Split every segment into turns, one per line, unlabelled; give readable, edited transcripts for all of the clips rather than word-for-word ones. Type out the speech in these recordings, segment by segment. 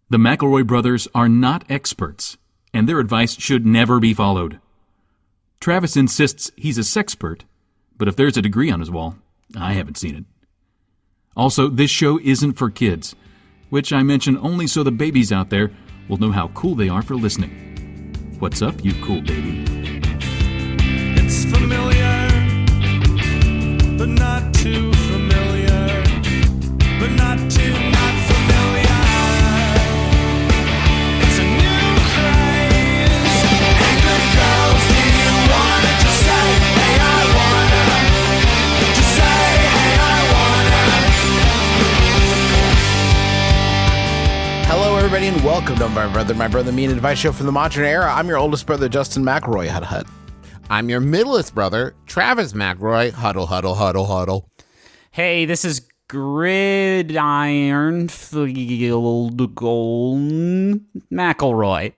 The McElroy brothers are not experts, and their advice should never be followed. Travis insists he's a sexpert, but if there's a degree on his wall, I haven't seen it. Also, this show isn't for kids, which I mention only so the babies out there will know how cool they are for listening. What's up, you cool baby?
It's familiar, but not too familiar, but not too not familiar. It's a new craze. Hey, good girls, do you wanna just say, hey, I wanna? Just say, hey, I wanna.
Hello, everybody, and welcome to My Brother, Me, and Advice Show from the modern era. I'm your oldest brother, Justin McElroy. Hut.
I'm your middlest brother, Travis McElroy. Huddle, huddle, huddle, huddle.
Hey, this is Gridiron Field Goal McElroy.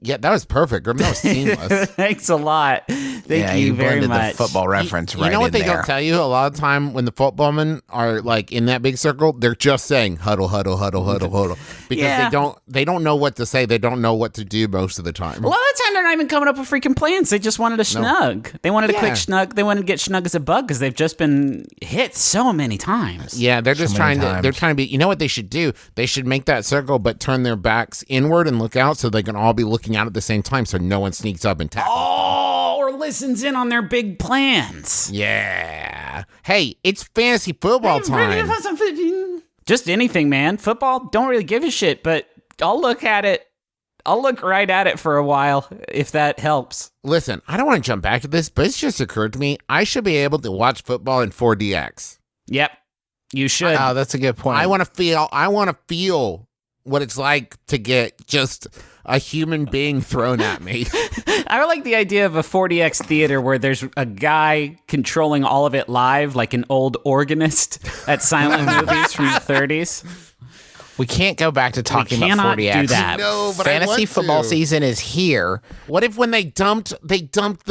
Yeah, that was perfect. That was seamless.
Thanks a lot. Thank you very
blended
much.
the football reference right
You know what
in
they
there.
don't tell you? A lot of time when the footballmen are like in that big circle, they're just saying huddle, huddle, huddle, huddle, huddle. Because
Yeah.
they don't know what to say. They don't know what to do most of the time.
A lot of the time, they're not even coming up with freaking plans. They just wanted a snug. They wanted a quick snug. They wanted to get snug as a bug because they've just been hit so many times.
Yeah, they're just
many
trying to.
times.
They're trying to be. You know what they should do? They should make that circle, but turn their backs inward and look out, so they can all be looking out at the same time, so no one sneaks up and tackles.
Oh, or listens in on their big plans.
Yeah. Hey, it's fantasy football time.
Just anything, man. Football, don't really give a shit, but I'll look at it. I'll look right at it for a while, if that helps.
Listen, I don't want to jump back to this, but it's just occurred to me I should be able to watch football in 4DX.
Yep, you should.
Oh, that's a good point.
I want to feel what it's like to get just a human being thrown at me.
I like the idea of a 40X theater where there's a guy controlling all of it live, like an old organist at silent movies from the 30s.
We can't go back to talking about
cannot
40X.
do that.
No, but I
Fantasy
want
football
to.
season is here.
What if when they dumped the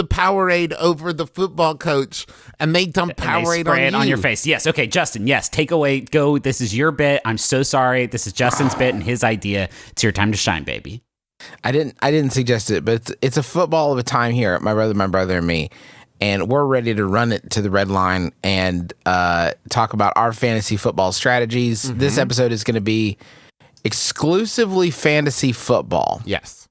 Powerade over the football coach and they dumped
And they
Powerade
spray it
on
on
you?
your face. Yes, okay, Justin, yes, take away, go, this is your bit. I'm so sorry. This is Justin's bit and his idea. It's your time to shine, baby.
I didn't suggest it, but it's a football of a time here at My Brother, and Me. And we're ready to run it to the red line and talk about our fantasy football strategies.
Mm-hmm.
This episode is going to be exclusively fantasy football.
Yes.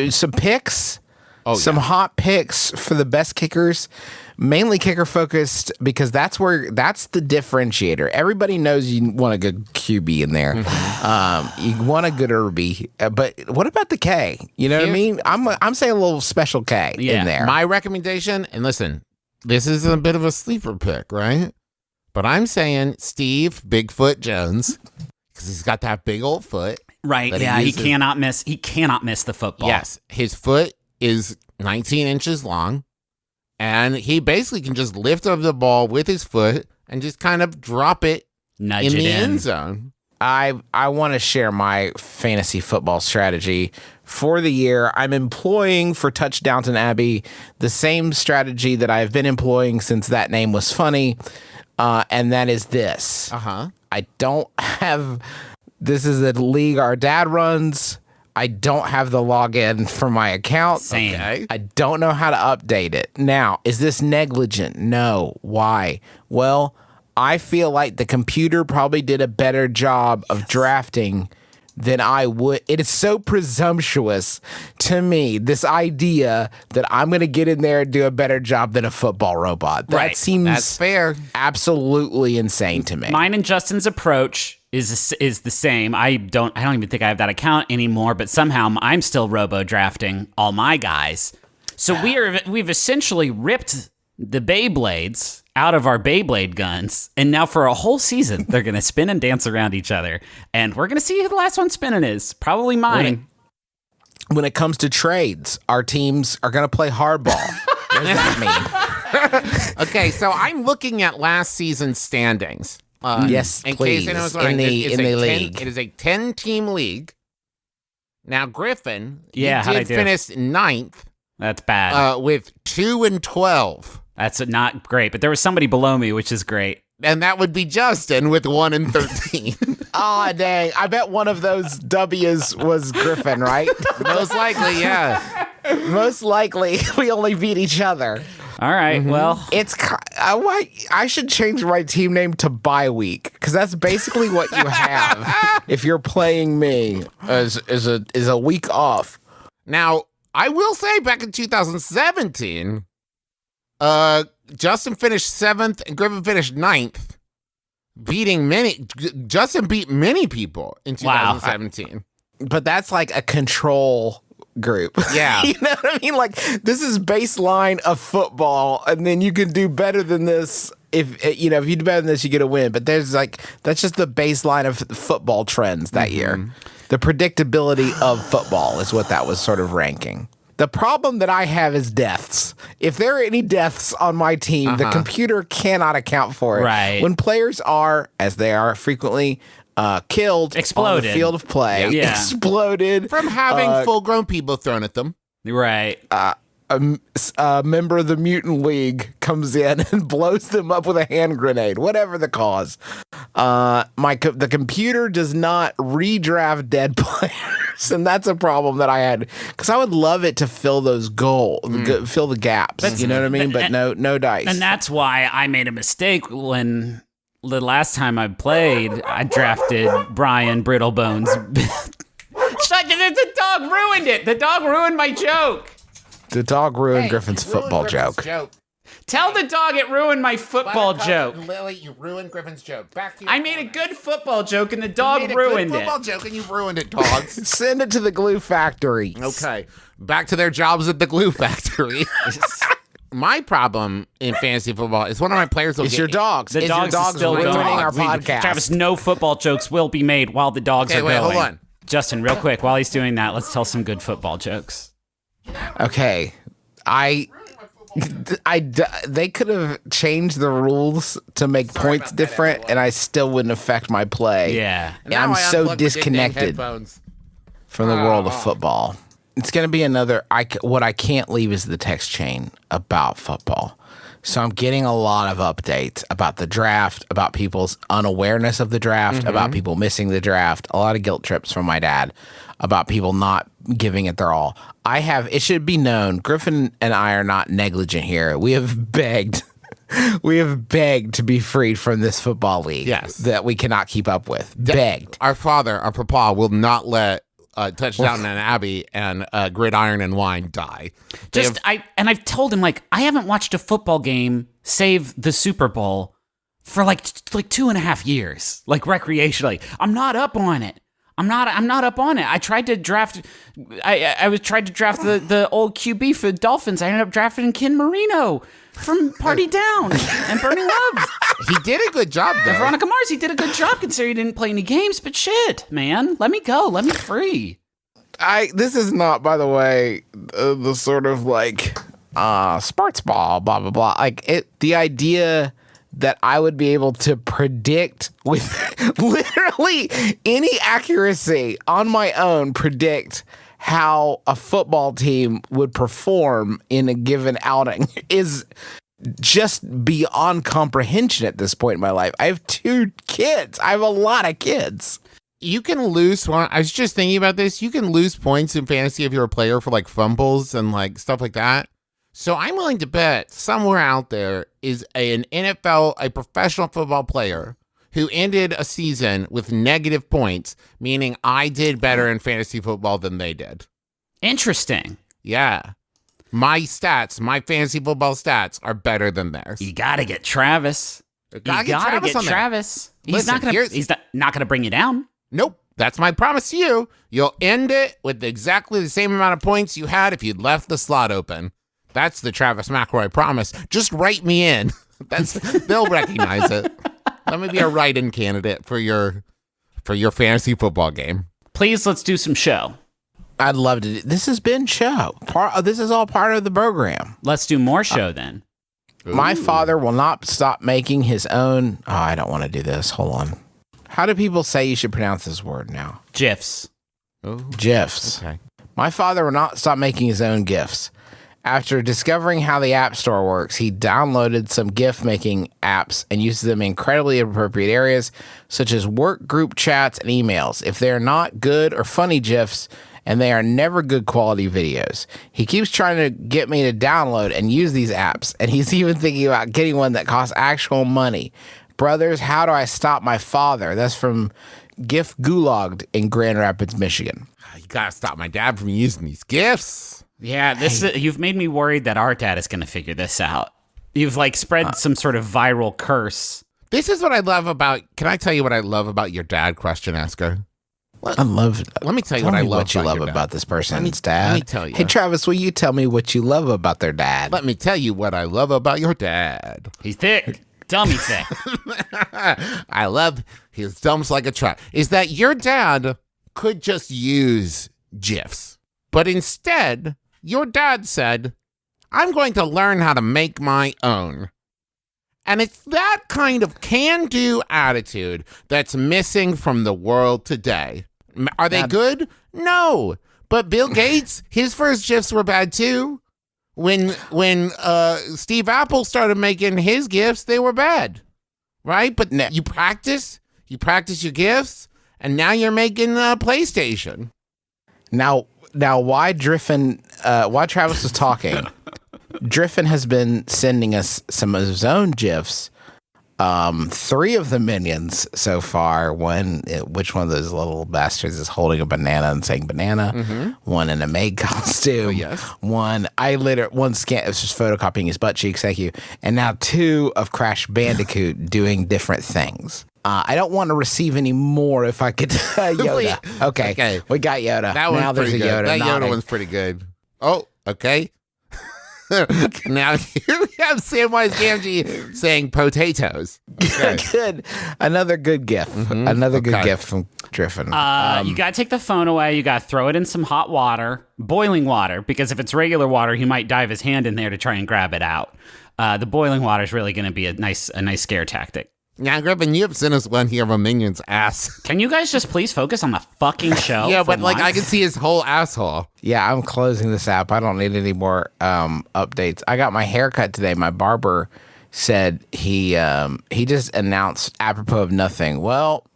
Some picks,
Oh,
hot picks for the best kickers, mainly kicker focused because that's the differentiator. Everybody knows you want a good QB in there. You want a good Irby, but what about the K? You know what I mean? I'm saying a little special K in there.
My recommendation, and listen, this is a bit of a sleeper pick, right? But I'm saying Steve Bigfoot Jones, because he's got that big old foot.
Right,
that
yeah, he
uses.
cannot miss. He cannot miss the football.
Yes, his foot is 19 inches long, and he basically can just lift up the ball with his foot and just kind of drop it
Nudge
in
it
the
in.
end zone.
I want to share my fantasy football strategy for the year. I'm employing for Touchdowns and Abbey the same strategy that I've been employing since that name was funny, and that is this. I don't have... This is a league our dad runs. I don't have the login for my account.
Same.
Okay.
I don't know how to update it. Now, is this negligent? No. Why? Well, I feel like the computer probably did a better job of drafting than I would. It is so presumptuous to me, this idea that I'm going to get in there and do a better job than a football robot. That
Right.
seems
That's fair.
absolutely insane to me.
Mine and Justin's approach is the same. I don't even think I have that account anymore, but somehow I'm still robo drafting all my guys. So we've essentially ripped the Beyblades out of our Beyblade guns, and now for a whole season they're gonna spin and dance around each other, and we're gonna see who the last one spinning is. Probably mine.
When it comes to trades, our teams are going to play hardball. What does that mean?
Okay, so I'm looking at last season's standings.
Yes,
in
please.
Case anyone's
In
wondering,
the-
it's
in
a
the
10
league.
It is a 10-team league. Now, Griffin,
Yeah,
you
how'd I
did
do?
finish ninth
That's bad.
with 2-12.
That's not great, but there was somebody below me, which is great.
And that would be Justin with 1 and 13.
Aw, dang. I bet one of those W's was Griffin, right?
Most likely, yeah.
Most likely, we only beat each other.
All right, well,
I should change my team name to Bye Week, because that's basically what you have if you're playing me is a week off.
Now, I will say back in 2017, Justin finished 7th and Griffin finished 9th, Justin beat many people in 2017.
But that's like a control group.
Yeah.
You know what I mean? Like, this is baseline of football, and then you can do better than this. If you do better than this, you get a win. But that's just the baseline of football trends that year. The predictability of football is what that was sort of ranking. The problem that I have is deaths. If there are any deaths on my team, the computer cannot account for it.
Right.
When players are, as they are frequently, killed
Exploded.
on the field of play,
Yeah.
exploded
From having full-grown people thrown at them.
right.
a member of the Mutant League comes in and blows them up with a hand grenade, whatever the cause. The computer does not redraft dead players, and that's a problem that I had, because I would love it to fill those fill the gaps. You know what I mean? But no dice.
And that's why I made a mistake when the last time I played, I drafted Brian Brittlebones. The dog ruined it. The dog ruined my joke.
The dog ruined Griffin's football joke.
Tell the dog it ruined my football joke.
Lily, you ruined Griffin's joke. Back to you.
I made a good football joke and the dog ruined it.
Football joke and you ruined it, dogs.
Send it to the glue factory.
Okay, back to their jobs at the glue factory. My problem in fantasy football is one of my players will
It's
get
your dogs.
The
It's
dogs
your
is
dogs
still
ruining
going.
our podcast.
Travis, no football jokes will be made while the dogs are
wait,
going.
hold on.
Justin, real quick, while he's doing that, let's tell some good football jokes.
Okay, they could have changed the rules to make points different, and I still wouldn't affect my play.
Yeah.
And I'm so disconnected
Headphones.
from the world of football. It's going to be another. What I can't leave is the text chain about football. So I'm getting a lot of updates about the draft, about people's unawareness of the draft, about people missing the draft, a lot of guilt trips from my dad about people not giving it their all. It should be known, Griffin and I are not negligent here. We have begged to be freed from this football league that we cannot keep up with. Begged.
Our papa will not let Touchdown and Abby and Gridiron and Wine die.
I've told him, like, I haven't watched a football game save the Super Bowl for like 2.5 years, like recreationally. I'm not up on it. I'm not up on it. I tried to draft. I tried to draft the old QB for the Dolphins. I ended up drafting Ken Marino from Party Down and Burning Love.
He did a good job, though.
And Veronica Mars, he did a good job considering he didn't play any games. But shit, man, let me go. Let me free.
This is not, by the way, the sort of like sports ball, blah blah blah. Like the idea that I would be able to predict with literally any accuracy on my own, predict how a football team would perform in a given outing is just beyond comprehension at this point in my life. I have 2 kids. I have a lot of kids.
You can lose one. I was just thinking about this. You can lose points in fantasy if you're a player for like fumbles and like stuff like that. So I'm willing to bet somewhere out there is an NFL, a professional football player who ended a season with negative points, meaning I did better in fantasy football than they did.
Interesting.
Yeah. My fantasy football stats are better than theirs.
You gotta get Travis.
You gotta get Travis.
He's not gonna bring you down.
Nope. That's my promise to you. You'll end it with exactly the same amount of points you had if you'd left the slot open. That's the Travis McElroy promise. Just write me in. They'll recognize it. Let me be a write-in candidate for your fantasy football game.
Please, let's do some show.
I'd love to. This has been show. This is all part of the program.
Let's do more show then.
My father will not stop making his own. Oh, I don't want to do this. Hold on. How do people say you should pronounce this word now?
GIFs.
GIFs.
Okay.
My father will not stop making his own GIFs. After discovering how the App Store works, he downloaded some GIF making apps and uses them in incredibly appropriate areas, such as work group chats and emails. If they're not good or funny GIFs, and they are never good quality videos. He keeps trying to get me to download and use these apps, and he's even thinking about getting one that costs actual money. Brothers, how do I stop my father? That's from GIF Gulagged in Grand Rapids, Michigan.
You gotta stop my dad from using these gifts.
Yeah, you've made me worried that our dad is going to figure this out. You've like spread some sort of viral curse.
This is what I love about. Can I tell you what I love about your dad? Question asker.
Let me tell you
what I love
what you
about
love
your dad.
about this person's dad.
Let me tell you.
Hey, Travis, will you tell me what you love about their dad?
Let me tell you what I love about your dad.
He's thick, dummy thick.
I love his dumps like a truck. Is that your dad could just use GIFs, but instead, your dad said, I'm going to learn how to make my own. And it's that kind of can-do attitude that's missing from the world today. Are they good? No. But Bill Gates, his first GIFs were bad too. When Steve Apple started making his GIFs, they were bad. Right? But you practice your GIFs, and now you're making PlayStation.
Now why Travis was talking, Driffin has been sending us some of his own GIFs. 3 of the minions so far. Which one of those little bastards is holding a banana and saying banana? Mm-hmm. One in a maid costume.
Oh, yes.
One scan. It's just photocopying his butt cheeks. Thank you. And now 2 of Crash Bandicoot doing different things. I don't want to receive any more. If I could, Yoda. Okay, we got Yoda.
That one's
now there's
pretty
a
good.
Yoda.
That
nodding.
Yoda one's pretty good. Oh, okay. Now here we have Samwise Gamgee saying potatoes. Okay.
Good. Another good GIF.
Mm-hmm.
Another good GIF from Driffin.
You got to take the phone away. You got to throw it in some hot water, boiling water, because if it's regular water, he might dive his hand in there to try and grab it out. The boiling water is really going to be a nice scare tactic.
Now, Griffin, you have sent us one here of a minion's ass.
Can you guys just please focus on the fucking show?
Yeah,
for
but like
once?
I can see his whole asshole.
Yeah, I'm closing this app. I don't need any more updates. I got my haircut today. My barber said he just announced apropos of nothing. Well,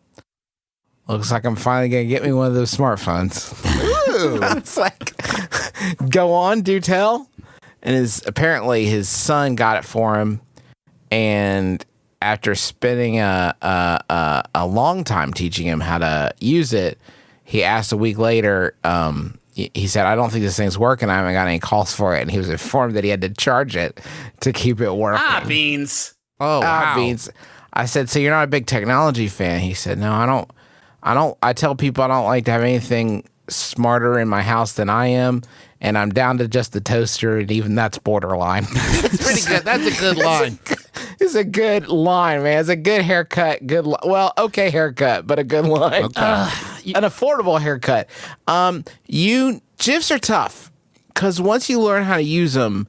looks like I'm finally gonna get me one of those smartphones.
Ooh.
It's like, go on, do tell. And apparently his son got it for him, and after spending a long time teaching him how to use it, he asked a week later. He said, "I don't think this thing's working. I haven't got any calls for it." And he was informed that he had to charge it to keep it working.
Beans.
Oh, wow.
Beans. I said, "So you're not a big technology fan?" He said, "No, I don't. I tell people I don't like to have anything smarter in my house than I am, and I'm down to just the toaster, and even that's borderline."
That's pretty good. That's a good line.
It's a good line, man. It's a good haircut. Okay haircut, but a good line.
Okay.
An affordable haircut. GIFs are tough because once you learn how to use them,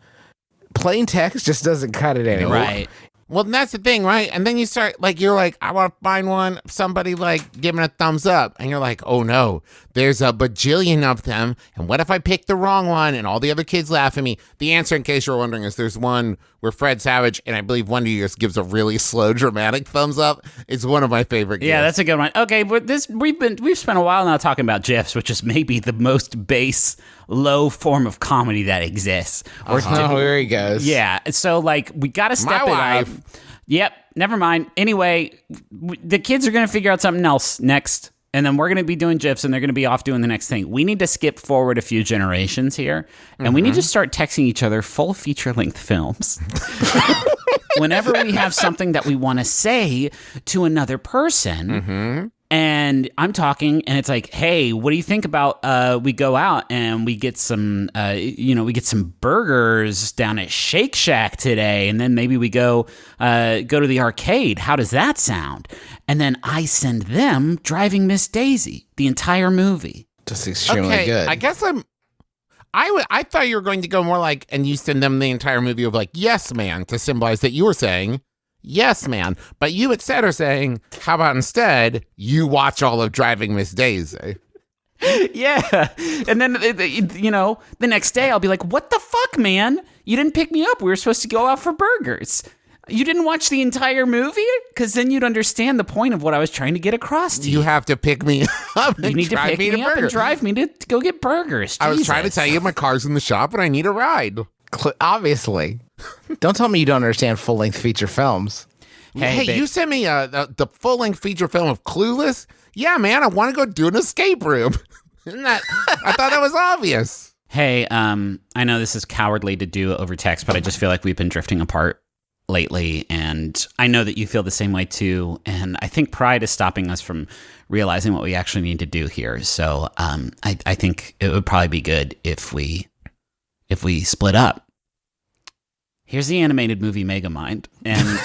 plain text just doesn't cut it anymore.
Right.
Well, that's the thing, right? And then you start, you're like, I want to find one, somebody, giving a thumbs up. And you're like, oh, no, there's a bajillion of them. And what if I pick the wrong one and all the other kids laugh at me? The answer, in case you're wondering, is there's one where Fred Savage, and I believe one of you gives a really slow, dramatic thumbs up. It's one of my favorite gifs.
Yeah, that's a good one. Okay, but we've spent a while now talking about GIFs, which is maybe the most base, low form of comedy that exists.
Here he goes.
Yeah, so we got to step it up. Yep, never mind. Anyway, the kids are going to figure out something else next, and then we're going to be doing GIFs, and they're going to be off doing the next thing. We need to skip forward a few generations here, and we need to start texting each other full feature-length films. Whenever we have something that we want to say to another person, and I'm talking, and it's like, hey, what do you think about we go out and we get some, we get some burgers down at Shake Shack today, and then maybe we go to the arcade. How does that sound? And then I send them Driving Miss Daisy, the entire movie.
Just extremely good.
I guess I thought you were going to go more and you send them the entire movie of yes, man, to symbolize that you were saying, yes, man. But you instead are saying, how about instead you watch all of Driving Miss Daisy?
Yeah. And then, the next day I'll be like, what the fuck, man? You didn't pick me up. We were supposed to go out for burgers. You didn't watch the entire movie? Because then you'd understand the point of what I was trying to get across to you.
You have to pick me up.
You need to pick me up and drive me to go get burgers.
I was trying to
Jesus.
tell you my car's in the shop and I need a ride.
Obviously. Don't tell me you don't understand full-length feature films.
Hey,
babe.
you sent me the full-length feature film of Clueless? Yeah, man, I want to go do an escape room. Isn't that? I thought that was obvious.
Hey, I know this is cowardly to do over text, but I just feel like we've been drifting apart lately, and I know that you feel the same way too, and I think pride is stopping us from realizing what we actually need to do here. So I think it would probably be good if we split up. Here's the animated movie Megamind, and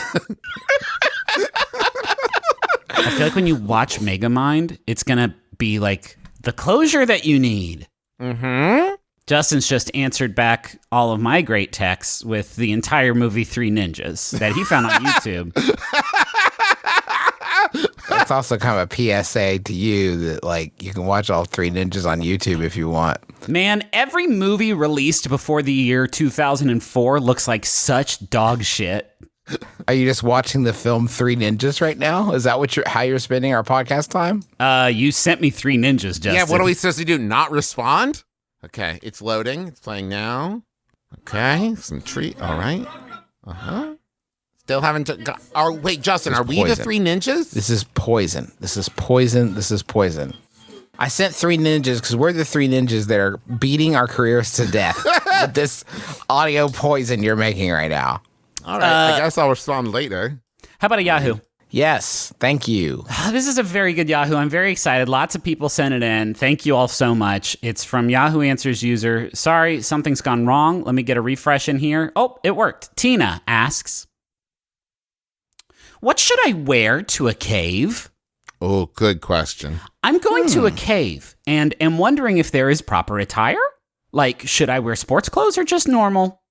I feel like when you watch Megamind, it's gonna be like the closure that you need.
Mm-hmm.
Justin's just answered back all of my great texts with the entire movie Three Ninjas that he found on YouTube.
That's also kind of a PSA to you that, like, you can watch all Three Ninjas on YouTube if you want.
Man, every movie released before the year 2004 looks like such dog shit.
Are you just watching the film Three Ninjas right now? Is that how you're spending our podcast time?
You sent me Three Ninjas, Justin.
Yeah, what are we supposed to do? Not respond? Okay, it's loading. It's playing now. Okay, some treat. All right. Uh-huh. Still haven't... wait, Justin,
This
are
is
we the
poison.
Three Ninjas?
This is poison. This is poison. This is poison. I sent Three Ninjas because we're the Three Ninjas that are beating our careers to death with this audio poison you're making right now.
All right, I guess I'll respond later.
How about a Yahoo?
Yes, thank you.
This is a very good Yahoo. I'm very excited. Lots of people sent it in. Thank you all so much. It's from Yahoo Answers user. Sorry, something's gone wrong. Let me get a refresh in here. Oh, it worked. Tina asks, what should I wear to a cave?
Oh, good question.
I'm going to a cave and am wondering if there is proper attire. Like, should I wear sports clothes or just normal?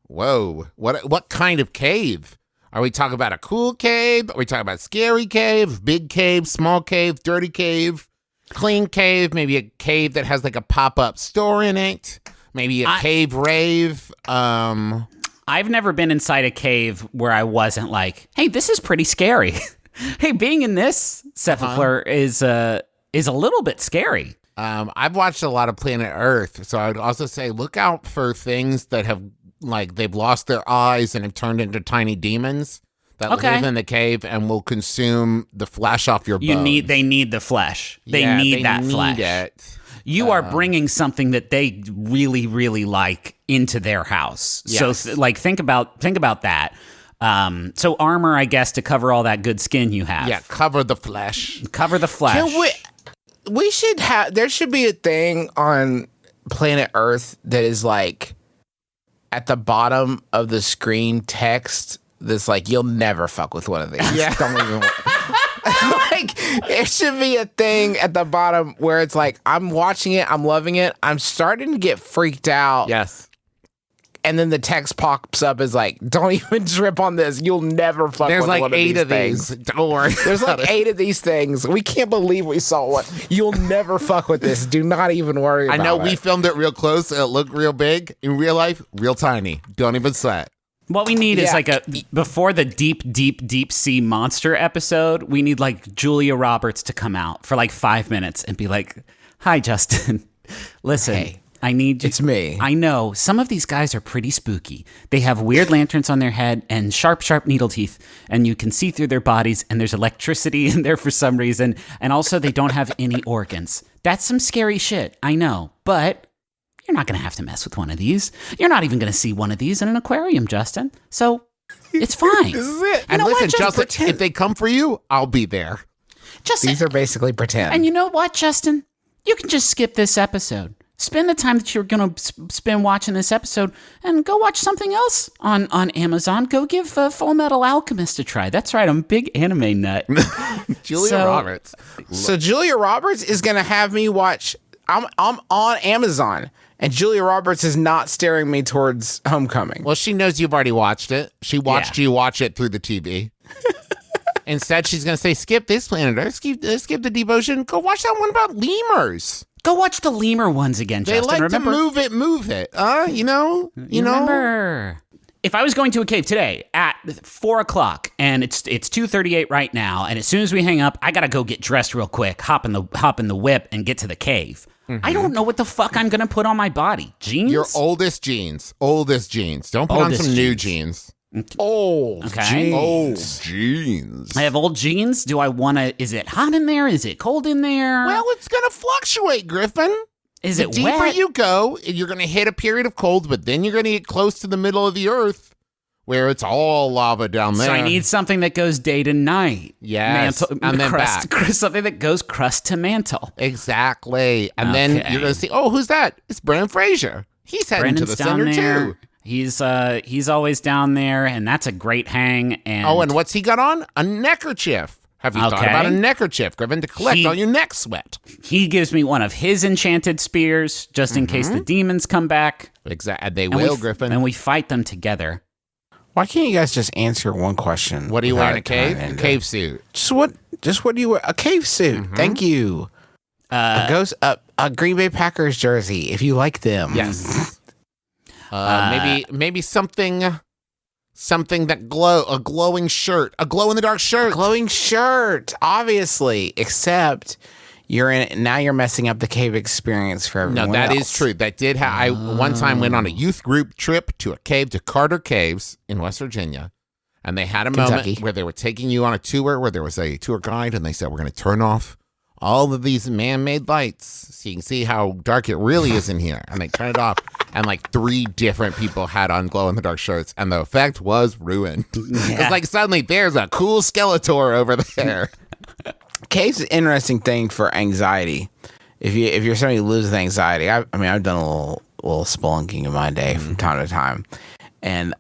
Whoa, what kind of cave? Are we talking about a cool cave? Are we talking about scary cave, big cave, small cave, dirty cave, clean cave, maybe a cave that has like a pop-up store in it, maybe a cave rave?
I've never been inside a cave where I wasn't like, hey, this is pretty scary. Hey, being in this sepulcher is a little bit scary.
I've watched a lot of Planet Earth, so I would also say look out for things that have, like, they've lost their eyes and have turned into tiny demons that live in the cave and will consume the flesh off your bones.
They need the flesh. They need that flesh.
It.
You are bringing something that they really, really like into their house.
Yes.
So, think about that. So armor, I guess, to cover all that good skin you have.
Yeah, cover the flesh.
Cover the flesh.
We should have. There should be a thing on Planet Earth that is like at the bottom of the screen text that's like, you'll never fuck with one of these.
Yeah.
Don't even. Like, there should be a thing at the bottom where it's like, I'm watching it, I'm loving it, I'm starting to get freaked out.
Yes.
And then the text pops up as like, don't even trip on this. You'll never fuck
There's
with
like
one
8
of these
of
things.
these. Don't worry.
There's
about
like
it.
8 of these things. We can't believe we saw one. You'll never fuck with this. Do not even worry
I
about
know
it.
we filmed it real close. It looked real big. In real life, real tiny. Don't even sweat.
What we need is
Yeah.
like before the deep sea monster episode, we need like Julia Roberts to come out for like 5 minutes and be like, hi, Justin. Listen,
Hey,
I need you.
it's me.
I know some of these guys are pretty spooky. They have weird lanterns on their head and sharp needle teeth, and you can see through their bodies, and there's electricity in there for some reason. And also they don't have any organs. That's some scary shit. I know, but you're not going to have to mess with one of these. You're not even going to see one of these in an aquarium, Justin. So it's fine.
This is it.
You
And
know
listen,
what? Just
Justin,
pretend.
if they come for you, I'll be there.
Just
These are basically pretend.
and you know what, Justin? You can just skip this episode. Spend the time that you're going to spend watching this episode and go watch something else on Amazon. Go give Full Metal Alchemist a try. That's right. I'm a big anime nut.
Julia
So-
Roberts.
So Julia Roberts is going to have me watch. I'm on Amazon, and Julia Roberts is not steering me towards Homecoming.
Well, she knows you've already watched it. She watched
Yeah.
you watch it through the TV. Instead, she's going to say, skip this planet Earth, skip the devotion. Go watch that one about lemurs.
Go watch the lemur ones again,
They
Justin.
like
Remember?
to move it. You know?
Remember? If I was going to a cave today at 4 o'clock and it's 2:38 right now, and as soon as we hang up, I gotta go get dressed real quick, hop in the whip, and get to the cave. I don't know what the fuck I'm gonna put on my body. Jeans?
Your oldest jeans. Don't put
Oldest
on some new jeans.
Old
Okay.
Old jeans.
I have old jeans. Do I want to? Is it hot in there? Is it cold in there?
Well, it's going to fluctuate, Griffin.
is
The
it
deeper
wet?
you go, you're going to hit a period of cold, but then you're going to get close to the middle of the earth where it's all lava down there.
So I need something that goes day to night.
Yes, and then
crust,
back.
something that goes crust to mantle.
Exactly. And then
Okay.
you're going to see, oh, who's that? It's Brendan Fraser. He's heading to
Brennan's
the
down
center,
there.
too.
He's always down there, and that's a great hang. And
Oh, and what's he got on? A neckerchief. Have you thought
Okay.
about a neckerchief, Griffin, to collect
He-
all your neck sweat?
he gives me one of his enchanted spears just in case the demons come back.
Exactly. They
And
will,
we,
Griffin.
And we fight them together.
Why can't you guys just answer one question?
What do you wear in a
without
cave?
going
A
into-
cave suit.
Just what do you wear? A cave suit. Thank you. A Green Bay Packers jersey, if you like them.
Yes. Maybe something that a glowing shirt, a glow in the dark shirt.
Glowing shirt, obviously. Except now you're messing up the cave experience for everyone
No, that is
else.
true. That did I one time went on a youth group trip to a cave to Carter Caves in West Virginia. And they had a
Kentucky.
moment where they were taking you on a tour where there was a tour guide and they said, we're going to turn off all of these man-made lights so you can see how dark it really is in here. And they turned it off. And like 3 different people had on glow-in-the-dark shirts. And the effect was ruined. It's like suddenly there's a cool Skeletor over there.
Cave's an interesting thing for anxiety. If you're somebody who lives with anxiety, I've done a little spelunking in my day from time to time, and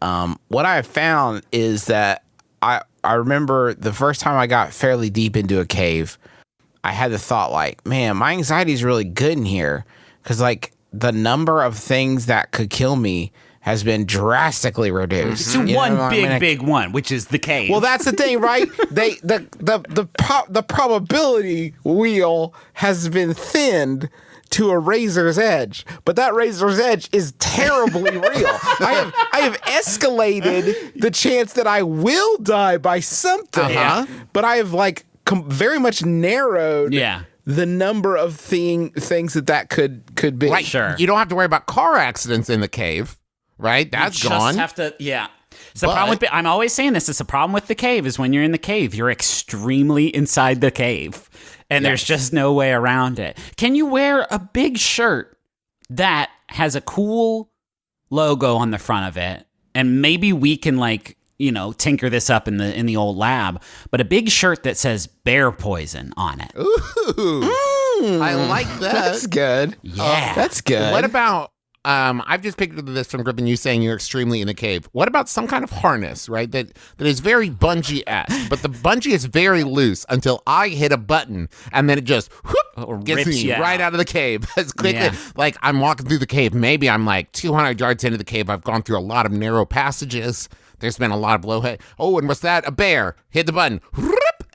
what I found is that I remember the first time I got fairly deep into a cave, I had the thought like, man, my anxiety is really good in here because like the number of things that could kill me has been drastically reduced.
To
You
one
know, I mean,
big one, which is the cave.
well, that's the thing, right? The probability wheel has been thinned to a razor's edge, but that razor's edge is terribly real. I have escalated the chance that I will die by something, but I have like very much narrowed the number of things that could be.
Right.
Sure.
You don't have to worry about car accidents in the cave, right? That's
You
gone.
just have to, It's the problem with I'm always saying this. It's the problem with the cave is when you're in the cave, you're extremely inside the cave, and there's just no way around it. Can you wear a big shirt that has a cool logo on the front of it, and maybe we can tinker this up in the old lab, but a big shirt that says bear poison on it.
Ooh. I like that.
That's good.
Yeah.
That's good.
What about I've just picked up this from Griffin, you saying you're extremely in the cave. What about some kind of harness, right? That is very bungee-esque, but the bungee is very loose until I hit a button and then it just gets
rips
me
you
right
out.
out of the cave as quickly.
Yeah.
Like I'm walking through the cave. Maybe I'm like 200 yards into the cave. I've gone through a lot of narrow passages. There's been a lot of blowhead. Oh, and what's that? A bear. Hit the button.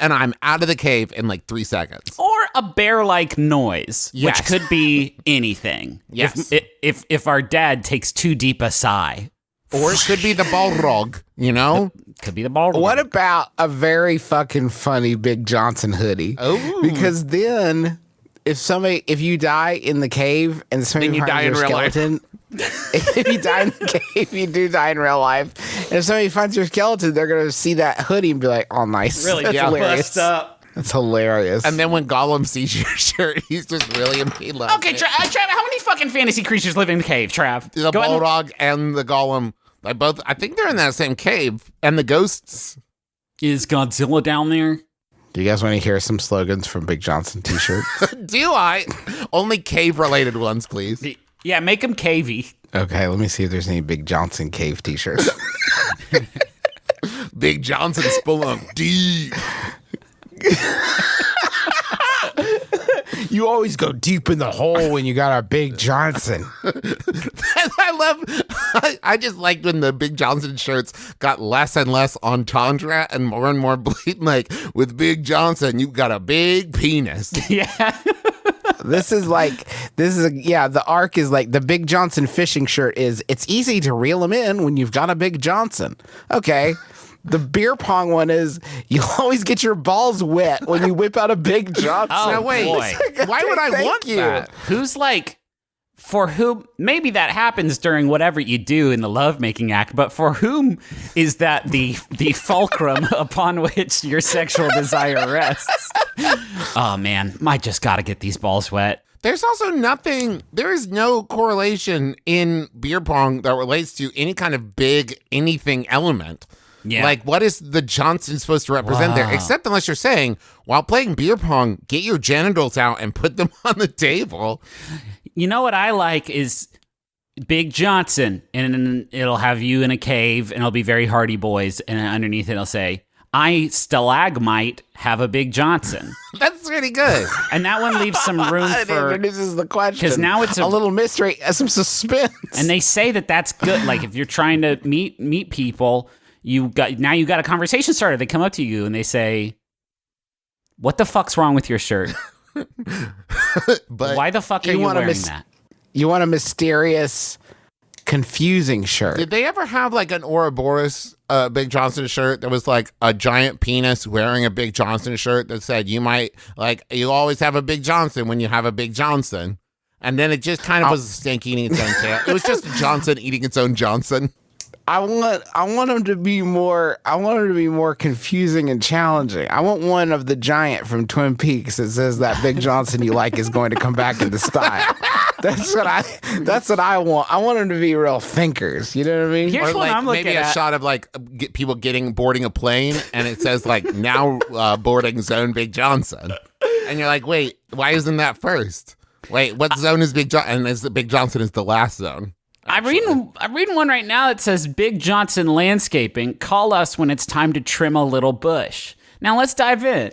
And I'm out of the cave in like 3 seconds.
Or a bear-like noise,
Yes.
which could be anything.
Yes.
If our dad takes too deep a sigh,
Or it could be the Balrog, you know?
could be the ball.
What about a very fucking funny Big Johnson hoodie?
Oh.
Because then if you die in the cave and somebody
Then you
finds
die in
your
real life.
skeleton, if you die in the cave, you do die in real life. And if somebody finds your skeleton, they're gonna see that hoodie and be like, "Oh, nice,
really
That's hilarious.
bust up?
That's hilarious."
And then when Gollum sees your shirt, he's just really he loves
Okay,
it.
Trav, how many fucking fantasy creatures live in the cave, Trav?
The
Go ahead and-
Balrog and the Gollum, I think they're in that same cave. And the ghosts.
Is Godzilla down there?
Do you guys want to hear some slogans from Big Johnson T-shirts?
Do I? Only cave-related ones, please.
Yeah, make them cavey.
Okay, let me see if there's any Big Johnson cave T-shirts.
Big Johnson spelunk deep.
You always go deep in the hole when you got a Big Johnson.
I just liked when the Big Johnson shirts got less and less entendre and more blatant. Like, with Big Johnson, you've got a big penis.
Yeah.
The arc is like the Big Johnson fishing shirt is, it's easy to reel him in when you've got a Big Johnson. Okay. The beer pong one is, you always get your balls wet when you whip out a Big Johnson.
Oh,
Now, wait,
boy.
why would I want that?
Who's like, for whom, maybe that happens during whatever you do in the lovemaking act, but for whom is that the fulcrum upon which your sexual desire rests? Oh man, I just gotta get these balls wet.
There's also there is no correlation in beer pong that relates to any kind of big anything element.
Yeah.
Like, what is the Johnson supposed to represent there? Except unless you're saying, while playing beer pong, get your genitals out and put them on the table.
You know what I like is Big Johnson, and it'll have you in a cave, and it'll be very Hardy Boys, and underneath it'll say, I stalagmite have a Big Johnson.
That's really good.
And that one leaves some room
It
for...
introduces the question.
'Cause now it's
a little mystery, some suspense.
And they say that that's good. Like, if you're trying to meet people, you got a conversation starter. They come up to you and they say, what the fuck's wrong with your shirt?
But
Why the fuck are you wearing that?
You want a mysterious, confusing shirt.
did they ever have like an Ouroboros Big Johnson shirt that was like a giant penis wearing a Big Johnson shirt that said, you always have a Big Johnson when you have a Big Johnson? And then it just kind of was a stink eating its own tail. It was just a Johnson eating its own Johnson.
I want him to be more confusing and challenging. I want one of the giant from Twin Peaks that says that Big Johnson you like is going to come back into style. That's what I want. I want them to be real thinkers. You know what I mean?
Here's
Or
what
like
I'm looking
maybe a
at.
shot of like people boarding a plane, and it says like now boarding zone Big Johnson, and you're like, wait, why isn't that first? Wait, what zone is Big Johnson? And is the Big Johnson is the last zone?
I'm reading one right now that says Big Johnson Landscaping. Call us when it's time to trim a little bush. Now let's dive in.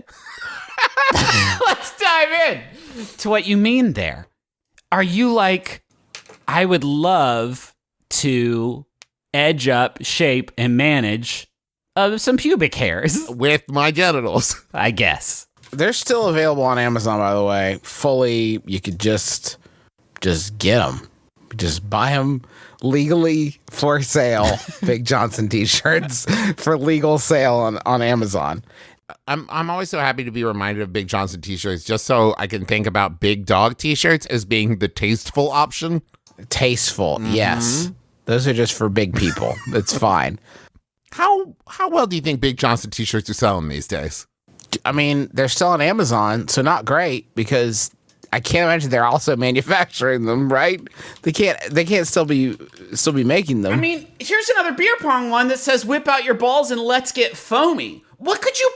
Let's dive in to what you mean there. Are you like, I would love to edge up, shape, and manage some pubic hairs?
With my genitals.
I guess.
They're still available on Amazon, by the way. Fully, you could just get them. Just buy them legally for sale. Big Johnson t-shirts for legal sale on Amazon.
I'm always so happy to be reminded of Big Johnson t-shirts, just so I can think about Big Dog t-shirts as being the tasteful option.
Tasteful, yes. Those are just for big people. It's fine.
How well do you think Big Johnson t-shirts are selling these days?
I mean, they're still on Amazon, so not great, because I can't imagine they're also manufacturing them, right? They can't still be making them.
I mean, here's another beer pong one that says whip out your balls and let's get foamy. What could you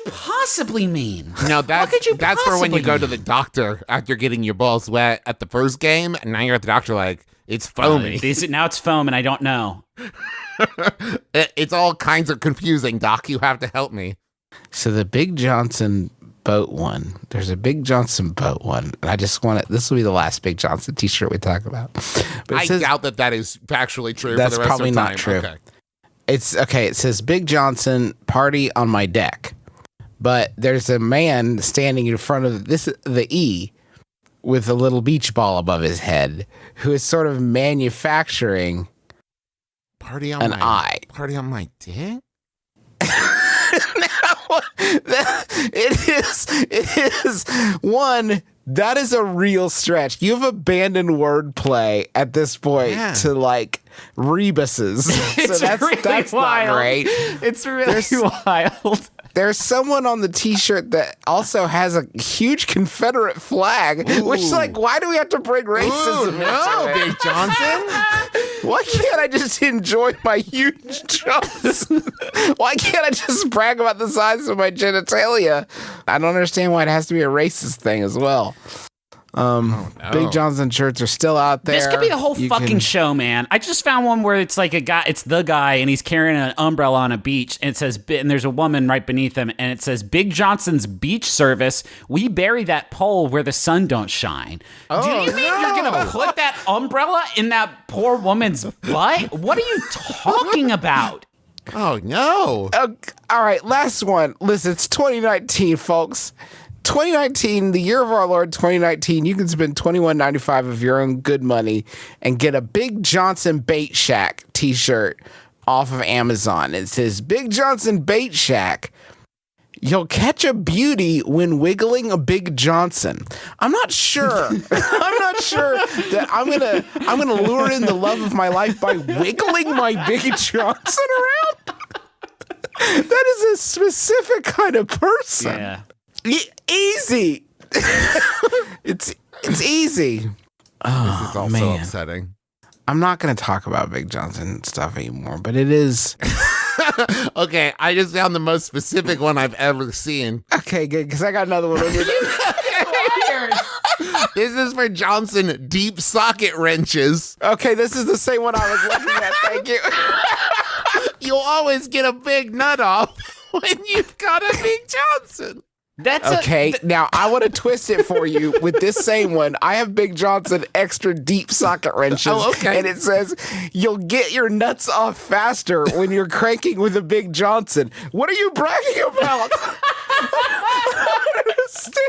possibly mean?
No,
What could you
that's for when you
possibly
go to
mean?
the doctor after getting your balls wet at the first game, and now you're at the doctor like, it's foamy.
Now it's foam and I don't know.
It's all kinds of confusing, Doc. You have to help me.
So the Big Johnson boat one, there's a Big Johnson boat one, and I just want it. This will be the last Big Johnson t-shirt we talk about. But
I doubt that is factually true.
That's
for the rest
probably
of time.
not true.
Okay.
It's okay. It says Big Johnson party on my deck, but there's a man standing in front of the E with a little beach ball above his head, who is sort of manufacturing
Party on
an
my
eye.
Party on my dick?
It is one. That is a real stretch. You've abandoned wordplay at this point to like rebuses.
It's really
that's
wild.
not great.
It's really wild.
There's someone on the t-shirt that also has a huge Confederate flag, which is like, why do we have to bring racism into it?
Big Johnson.
Why can't I just enjoy my huge chunks? Why can't I just brag about the size of my genitalia? I don't understand why it has to be a racist thing as well. Big Johnson shirts are still out there.
This could be a whole fucking show, man. I just found one where it's like it's the guy, and he's carrying an umbrella on a beach, and it says, and there's a woman right beneath him, and it says, Big Johnson's Beach Service. We bury that pole where the sun don't shine. Do you mean you're gonna put that umbrella in that poor woman's butt? What are you talking about?
Oh, no.
All right, last one. Listen, it's 2019, folks. 2019, the year of our Lord 2019, you can spend $21.95 of your own good money and get a Big Johnson Bait Shack t-shirt off of Amazon. It says, Big Johnson Bait Shack. You'll catch a beauty when wiggling a Big Johnson. I'm not sure. I'm not sure that I'm gonna lure in the love of my life by wiggling my Big Johnson around. That is a specific kind of person.
Yeah.
Easy. It's easy.
This is also upsetting.
I'm not going to talk about Big Johnson stuff anymore, but it is.
Okay, I just found the most specific one I've ever seen.
Okay, good, because I got another one over there.
This is for Johnson deep socket wrenches.
Okay, this is the same one I was looking at. Thank you.
You'll always get a big nut off when you've got a Big Johnson.
That's
okay. Now I want to twist it for you with this same one. I have Big Johnson extra deep socket wrenches.
Oh, okay.
And it says you'll get your nuts off faster when you're cranking with a Big Johnson. What are you bragging about? I don't understand.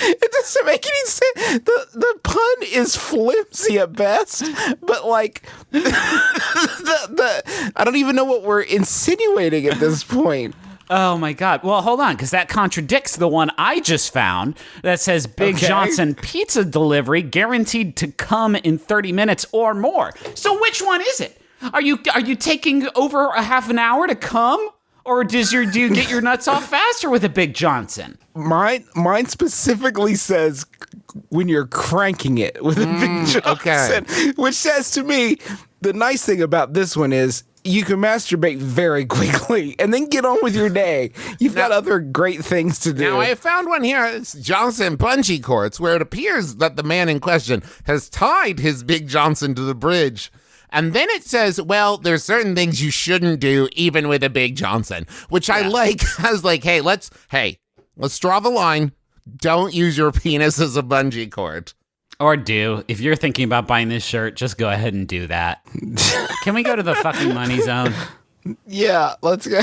It doesn't make any sense. The pun is flimsy at best, but like I don't even know what we're insinuating at this point.
Oh my God. Well, hold on, because that contradicts the one I just found that says Big Johnson pizza delivery guaranteed to come in 30 minutes or more. So which one is it? Are you taking over a half an hour to come? Or do you get your nuts off faster with a Big Johnson?
Mine specifically says when you're cranking it with a Big Johnson, which says to me, the nice thing about this one is you can masturbate very quickly and then get on with your day. You've got other great things to do.
Now, I found one here. It's Johnson bungee cords, where it appears that the man in question has tied his Big Johnson to the bridge. And then it says, well, there's certain things you shouldn't do even with a Big Johnson, which I like. I was like, hey, let's draw the line. Don't use your penis as a bungee cord.
Or do. If you're thinking about buying this shirt, just go ahead and do that. Can we go to the fucking money zone?
Yeah, let's go.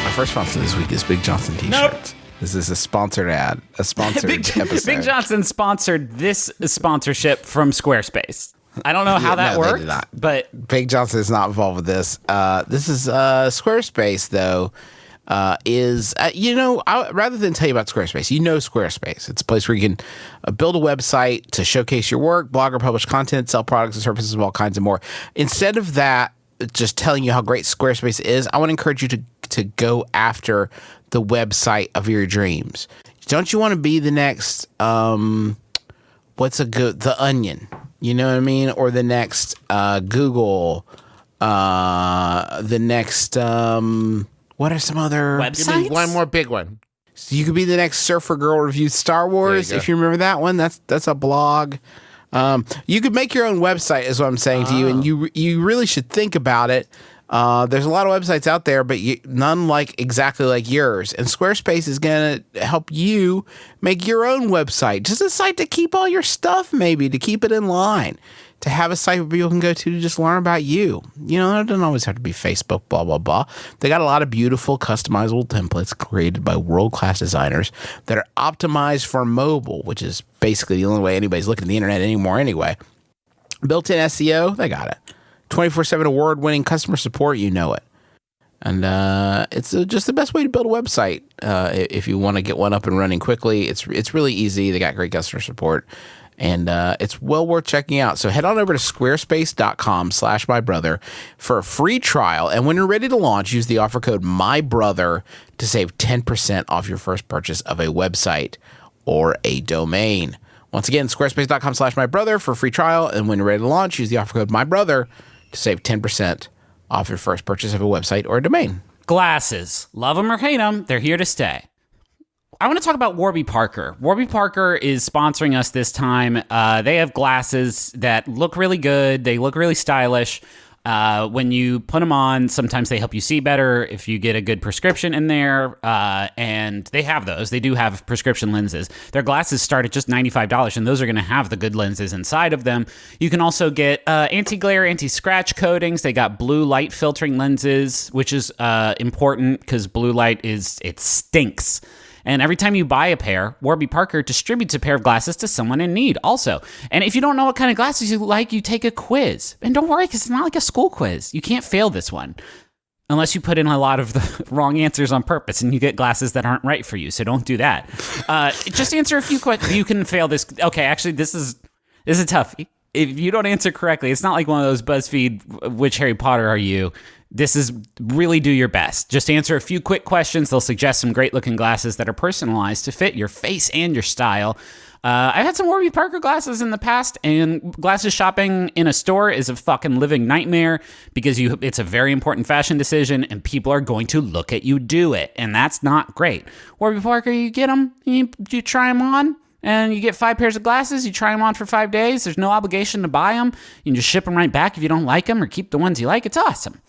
Our first sponsor this week is Big Johnson t-shirts.
Nope.
This is a sponsored ad, a sponsored episode.
Big Johnson sponsored this sponsorship from Squarespace. I don't know how that worked, but
Big Johnson is not involved with this. This is Squarespace, though. Rather than tell you about Squarespace, Squarespace. It's a place where you can build a website to showcase your work, blog or publish content, sell products and services of all kinds and more. Instead of that, just telling you how great Squarespace is, I want to encourage you to go after the website of your dreams. Don't you want to be the next, The Onion? You know what I mean? Or the next Google, the next, what are some other
websites?
Give me one more big one.
So you could be the next Surfer Girl Reviews Star Wars, if you remember that one. That's a blog. You could make your own website, is what I'm saying to you, and you really should think about it. There's a lot of websites out there, but none exactly like yours. And Squarespace is going to help you make your own website. Just a site to keep all your stuff, maybe, to keep it in line. To have a site where people can go to just learn about you. You know, it doesn't always have to be Facebook, blah, blah, blah. They got a lot of beautiful, customizable templates created by world-class designers that are optimized for mobile, which is basically the only way anybody's looking at the internet anymore anyway. Built-in SEO, they got it. 24/7 award-winning customer support, you know it. And it's just the best way to build a website if you want to get one up and running quickly. It's really easy. They got great customer support. And it's well worth checking out. So head on over to squarespace.com/mybrother for a free trial. And when you're ready to launch, use the offer code MYBROTHER to save 10% off your first purchase of a website or a domain. Once again, squarespace.com/mybrother for a free trial. And when you're ready to launch, use the offer code MyBrother to save 10% off your first purchase of a website or a domain.
Glasses. Love them or hate them, they're here to stay. I want to talk about Warby Parker. Warby Parker is sponsoring us this time. They have glasses that look really good. They look really stylish. When you put them on, sometimes they help you see better if you get a good prescription in there. And they have those. They do have prescription lenses. Their glasses start at just $95, and those are going to have the good lenses inside of them. You can also get anti-glare, anti-scratch coatings. They got blue light filtering lenses, which is important because blue light it stinks. And every time you buy a pair, Warby Parker distributes a pair of glasses to someone in need also. And if you don't know what kind of glasses you like, you take a quiz. And don't worry, because it's not like a school quiz. You can't fail this one. Unless you put in a lot of the wrong answers on purpose and you get glasses that aren't right for you. So don't do that. Just answer a few questions. You can fail this. Okay, actually, this is tough. If you don't answer correctly, it's not like one of those BuzzFeed, which Harry Potter are you? This is really do your best. Just answer a few quick questions. They'll suggest some great looking glasses that are personalized to fit your face and your style. I've had some Warby Parker glasses in the past, and glasses shopping in a store is a fucking living nightmare because it's a very important fashion decision, and people are going to look at you do it, and that's not great. Warby Parker, you get them, you try them on, and you get 5 pairs of glasses. You try them on for 5 days. There's no obligation to buy them. You can just ship them right back if you don't like them, or keep the ones you like. It's awesome.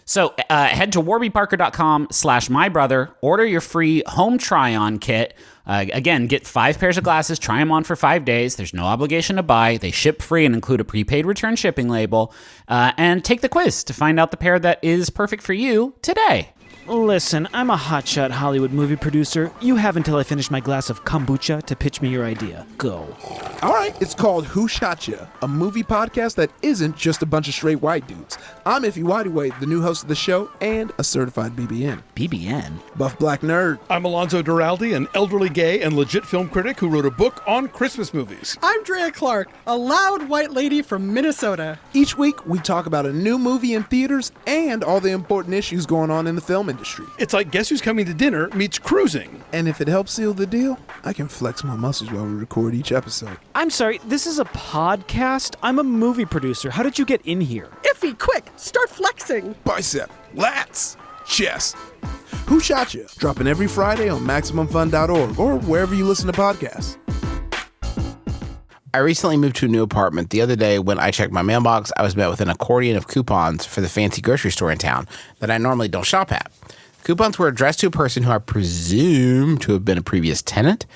So head to warbyparker.com/mybrother, order your free home try-on kit. Again, get 5 pairs of glasses, try them on for 5 days. There's no obligation to buy. They ship free and include a prepaid return shipping label. And take the quiz to find out the pair that is perfect for you today.
Listen, I'm a hotshot Hollywood movie producer. You have until I finish my glass of kombucha to pitch me your idea. Go.
All right, it's called Who Shot Ya, a movie podcast that isn't just a bunch of straight white dudes. I'm Iffy Whitey, the new host of the show and a certified BBN.
BBN?
Buff Black Nerd.
I'm Alonzo Duralde, an elderly gay and legit film critic who wrote a book on Christmas movies.
I'm Drea Clark, a loud white lady from Minnesota.
Each week, we talk about a new movie in theaters and all the important issues going on in the film industry.
It's like Guess Who's Coming to Dinner meets cruising.
And if it helps seal the deal, I can flex my muscles while we record each episode.
I'm sorry, this is a podcast? I'm a movie producer. How did you get in here?
Iffy, quick, start flexing.
Bicep, lats, chest. Who Shot Ya? Dropping every Friday on MaximumFun.org or wherever you listen to podcasts.
I recently moved to a new apartment. The other day, when I checked my mailbox, I was met with an accordion of coupons for the fancy grocery store in town that I normally don't shop at. Coupons were addressed to a person who I presume to have been a previous tenant.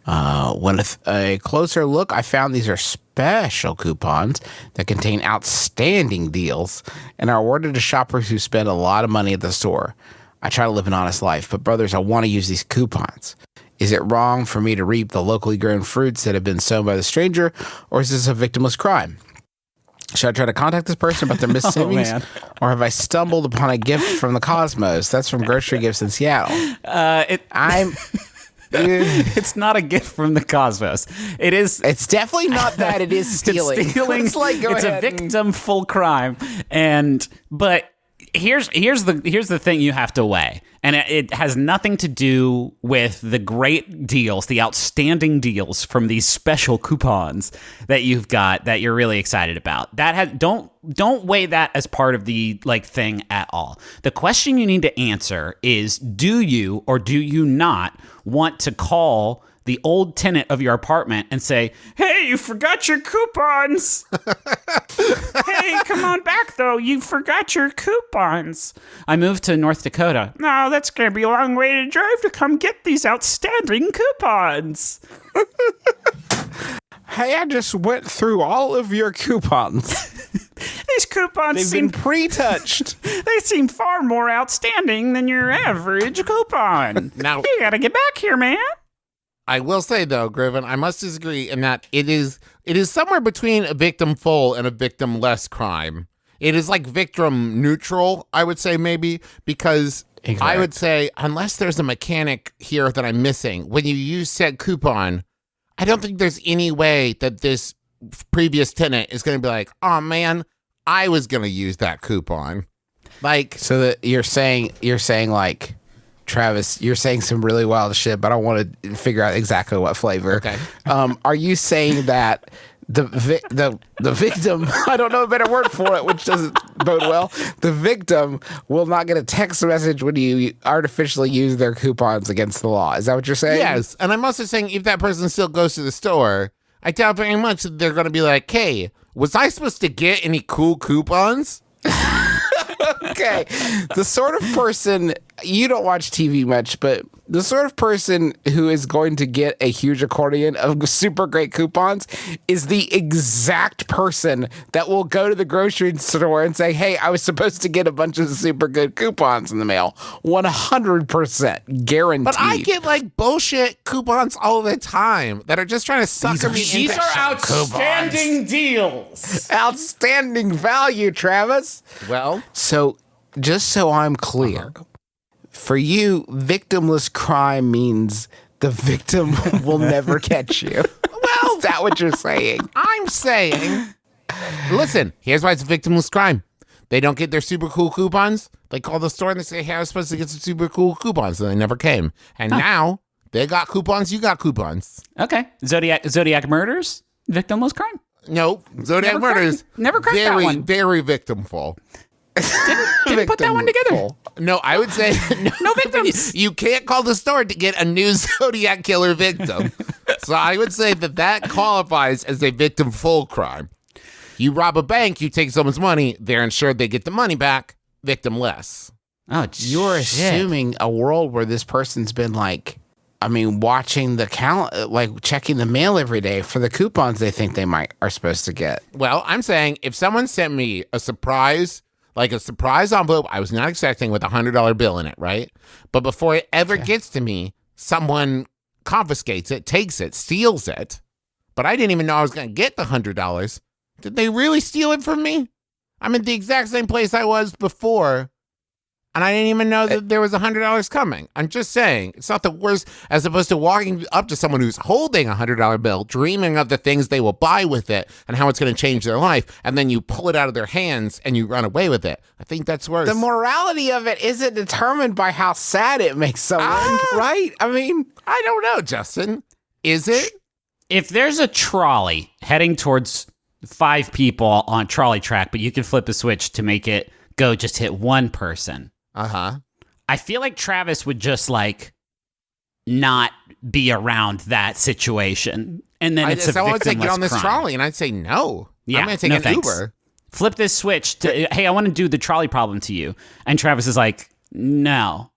With a closer look, I found these are special coupons that contain outstanding deals and are awarded to shoppers who spend a lot of money at the store. I try to live an honest life, but brothers, I want to use these coupons. Is it wrong for me to reap the locally grown fruits that have been sown by the stranger, or is this a victimless crime? Should I try to contact this person about their missed savings, or have I stumbled upon a gift from the cosmos? That's from Grocery Gifs in Seattle.
It's not a gift from the cosmos. It is.
It's definitely not that. It is stealing.
It's stealing. It's a victim-full crime, but. Here's the thing you have to weigh, and it has nothing to do with the great deals, the outstanding deals from these special coupons that you've got that you're really excited about. Don't weigh that as part of the thing at all. The question you need to answer is: do you or do you not want to call the old tenant of your apartment and say, "Hey, you forgot your coupons. Hey, come on back, though. You forgot your coupons." I moved to North Dakota. No, that's going to be a long way to drive to come get these outstanding coupons.
Hey, I just went through all of your coupons.
These coupons
They've been pre-touched.
They seem far more outstanding than your average coupon.
Now,
you got to get back here, man.
I will say, though, Griffin, I must disagree in that it is somewhere between a victim full and a victim less crime. It is like victim neutral, I would say, maybe, because I would say, unless there's a mechanic here that I'm missing, when you use said coupon, I don't think there's any way that this previous tenant is going to be like, "Oh, man, I was going to use that coupon."
So that you're saying Travis, you're saying some really wild shit, but I want to figure out exactly what flavor.
Okay.
Are you saying that the victim, I don't know a better word for it, which doesn't bode well, the victim will not get a text message when you artificially use their coupons against the law? Is that what you're saying?
Yes, and I'm also saying if that person still goes to the store, I doubt very much that they're going to be like, hey, was I supposed to get any cool coupons?
Okay. The sort of person, you don't watch TV much, but the sort of person who is going to get a huge accordion of super great coupons is the exact person that will go to the grocery store and say, hey, I was supposed to get a bunch of super good coupons in the mail. 100% guaranteed.
But I get like bullshit coupons all the time that are just trying to sucker me into
These are outstanding deals.
outstanding value, Travis.
Well,
So, just so I'm clear, for you, victimless crime means the victim will never catch you. Well, is that what you're saying?
I'm saying, listen, here's why it's victimless crime. They don't get their super cool coupons. They call the store and they say, hey, I was supposed to get some super cool coupons, and they never came. And now they got coupons, you got coupons.
Okay. Zodiac murders? Victimless crime?
Nope. Zodiac
Never
murders.
never cracked that one.
Very victimful.
Didn't put that one together.
No, I would say
No victims.
You can't call the store to get a new Zodiac killer victim. So I would say that qualifies as a victim-full crime. You rob a bank, you take someone's money, they're insured they get the money back, victimless.
Oh,
You're assuming a world where this person's been watching the calendar, like checking the mail every day for the coupons they think they are supposed to get.
Well, I'm saying if someone sent me a surprise envelope I was not expecting with a $100 bill in it, right? But before it ever gets to me, someone confiscates it, takes it, steals it. But I didn't even know I was going to get the $100. Did they really steal it from me? I'm in the exact same place I was before, and I didn't even know that there was $100 coming. I'm just saying, it's not the worst, as opposed to walking up to someone who's holding a $100 bill, dreaming of the things they will buy with it and how it's going to change their life, and then you pull it out of their hands and you run away with it. I think that's worse.
The morality of it isn't determined by how sad it makes someone, right? I mean,
I don't know, Justin. Is it?
If there's a trolley heading towards 5 people on trolley track, but you can flip a switch to make it go just hit one person.
Uh-huh.
I feel like Travis would just not be around that situation. And then it's a
someone would say,
victimless
get on this
crime.
trolley, and I'd say, no.
Yeah,
I'm going to take
no
an
thanks.
Uber.
Flip this switch to, hey, I want to do the trolley problem to you. And Travis is like, no.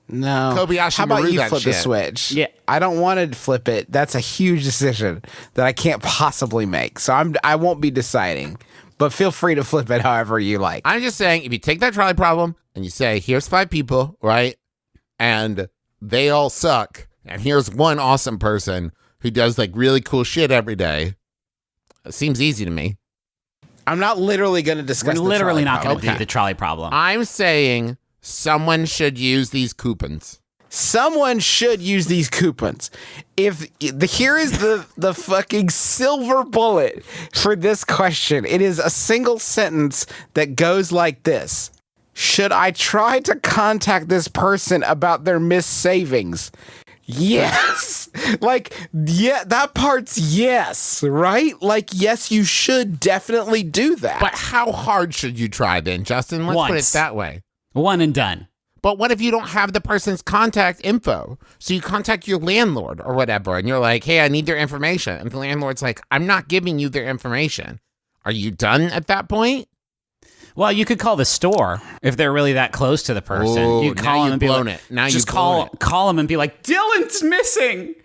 no.
Kobayashi
How about
Maru
you
that
flip the
shit.
switch?
Yeah.
I don't want to flip it. That's a huge decision that I can't possibly make. So I won't be deciding. But feel free to flip it however you like.
I'm just saying, if you take that trolley problem and you say, here's 5 people, right? And they all suck. And here's one awesome person who does really cool shit every day. It seems easy to me.
I'm not literally going to discuss
We're
the
literally
trolley
not going to
problem.
do the trolley problem.
I'm saying someone should use these coupons.
Someone should use these coupons. Here is the fucking silver bullet for this question. It is a single sentence that goes like this. Should I try to contact this person about their missed savings? Yes. That part's yes, right? Yes, you should definitely do that.
But how hard should you try then, Justin? Let's put it
Once.
that way.
One and done.
But what if you don't have the person's contact info? So you contact your landlord or whatever, and you're like, hey, I need their information. And the landlord's like, I'm not giving you their information. Are you done at that point?
Well, you could call the store if they're really that close to the person.
Ooh,
You call
now
them
you've
and be
blown
like,
it. Now
just
you've blown it.
call them and be like, Dylan's missing.